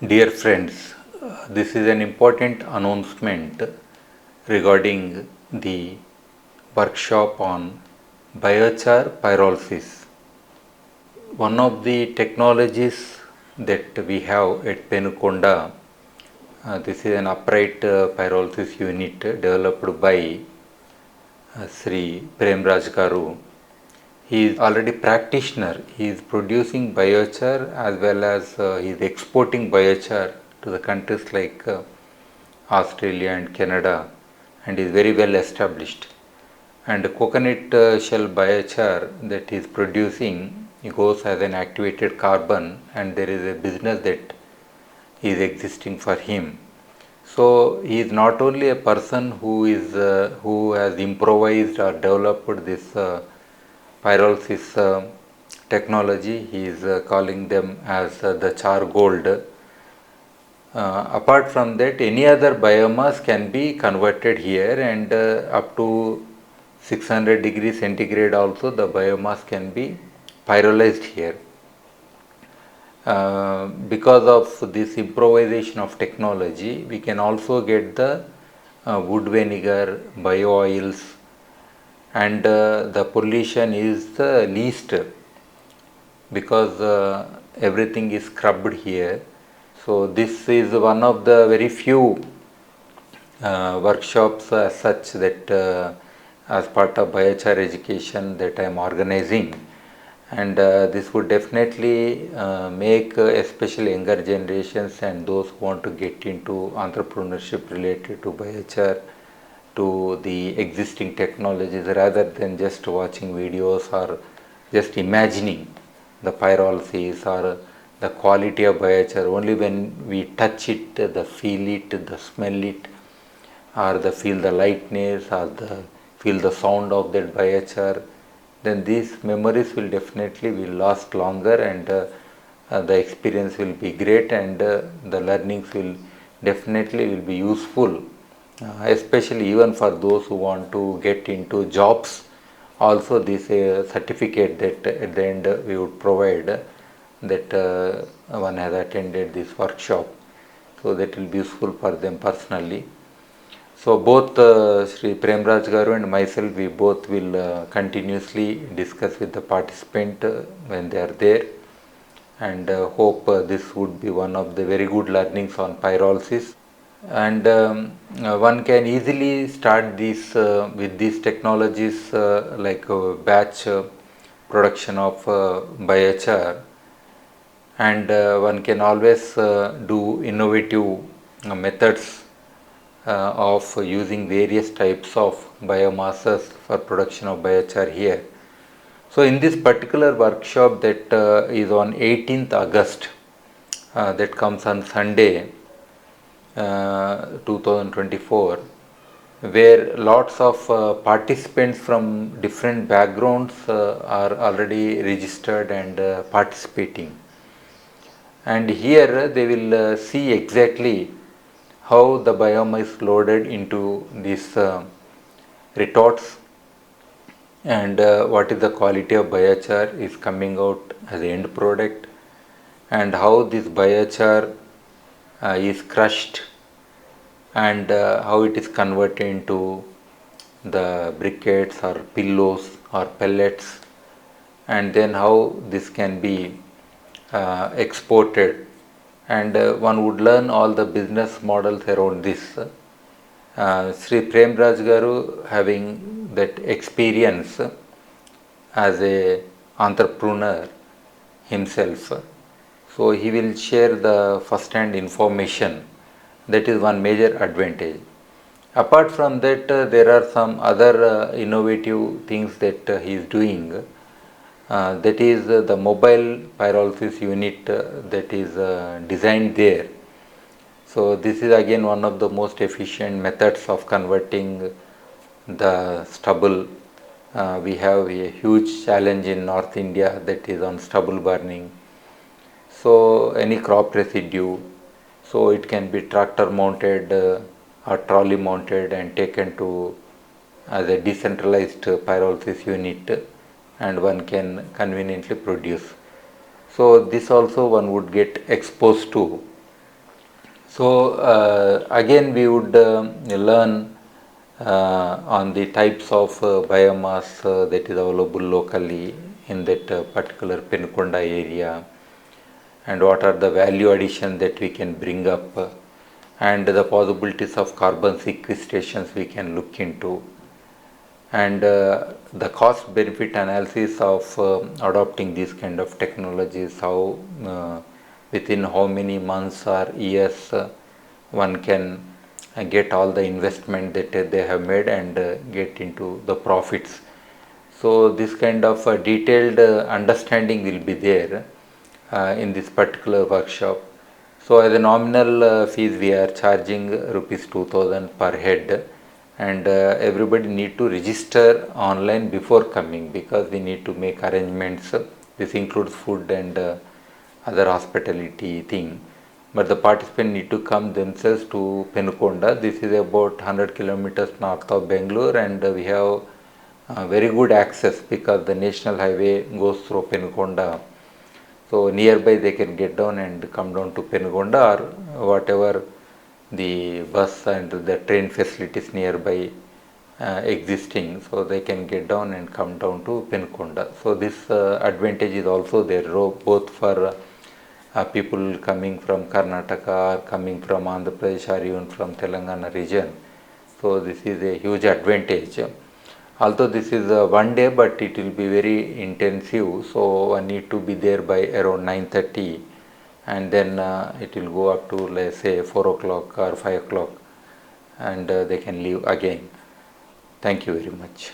Dear friends, this is an important announcement regarding the workshop on biochar pyrolysis. One of the technologies that we have at Penukonda, this is an upright pyrolysis unit developed by Shri Prem Raj. He is already practitioner. He is producing biochar as well as he is exporting biochar to the countries like Australia and Canada, and is very well established. And coconut shell biochar that he is producing, it goes as an activated carbon, and there is a business that is existing for him. So he is not only a person who has improvised or developed this pyrolysis technology. He is calling them as the CHAAR GOLD. Apart from that, any other biomass can be converted here, and up to 600 degrees centigrade also the biomass can be pyrolyzed here. Because of this improvisation of technology, we can also get the wood vinegar, bio oils, and the pollution is the least because everything is scrubbed here. So this is one of the very few workshops as such that as part of biochar education that I am organizing, and this would definitely make especially younger generations and those who want to get into entrepreneurship related to biochar to the existing technologies rather than just watching videos or just imagining the pyrolysis or the quality of biochar. Only when we touch it, the feel it, the smell it, or the feel the lightness or the feel the sound of that biochar, then these memories will definitely will last longer, and the experience will be great, and the learnings will definitely will be useful. Especially even for those who want to get into jobs, also this certificate that at the end we would provide that one has attended this workshop, so that will be useful for them personally. So both Shri Prem Raj Garu and myself, we both will continuously discuss with the participant when they are there, and hope this would be one of the very good learnings on pyrolysis. And one can easily start this with these technologies like batch production of biochar, and one can always do innovative methods of using various types of biomasses for production of biochar here. So in this particular workshop that is on 18th August, that comes on Sunday, 2024, where lots of participants from different backgrounds are already registered and participating. And here they will see exactly how the biome is loaded into these retorts, and what is the quality of biochar is coming out as the end product, and how this biochar is crushed, and how it is converted into the briquettes or pillows or pellets, and then how this can be exported, and one would learn all the business models around this. Sri Prem Raj Garu, having that experience as a entrepreneur himself, so he will share the first hand information. That is one major advantage. Apart from that, there are some other innovative things that he is doing. That is the mobile pyrolysis unit that is designed there. So this is again one of the most efficient methods of converting the stubble. We have a huge challenge in North India, that is on stubble burning. So any crop residue, so it can be tractor mounted or trolley mounted and taken to as a decentralized pyrolysis unit, and one can conveniently produce. So this also one would get exposed to. So again we would learn on the types of biomass that is available locally in that particular Penukonda area, and what are the value addition that we can bring up, and the possibilities of carbon sequestrations we can look into, and the cost benefit analysis of adopting these kind of technologies, how within how many months or years one can get all the investment that they have made and get into the profits. So this kind of detailed understanding will be there in this particular workshop. So as a nominal fees we are charging rupees 2000 per head, and everybody need to register online before coming, because we need to make arrangements. This includes food and other hospitality thing, but the participants need to come themselves to Penukonda. This is about 100 kilometers north of Bangalore, and we have very good access because the national highway goes through Penukonda. So nearby they can get down and come down to Penukonda, or whatever the bus and the train facilities nearby existing, so they can get down and come down to Penukonda. So this advantage is also there both for people coming from Karnataka or coming from Andhra Pradesh or even from Telangana region. So this is a huge advantage. Although this is one day, but it will be very intensive, so one need to be there by around 9:30, and then it will go up to, let's say, 4 o'clock or 5 o'clock, and they can leave again. Thank you very much.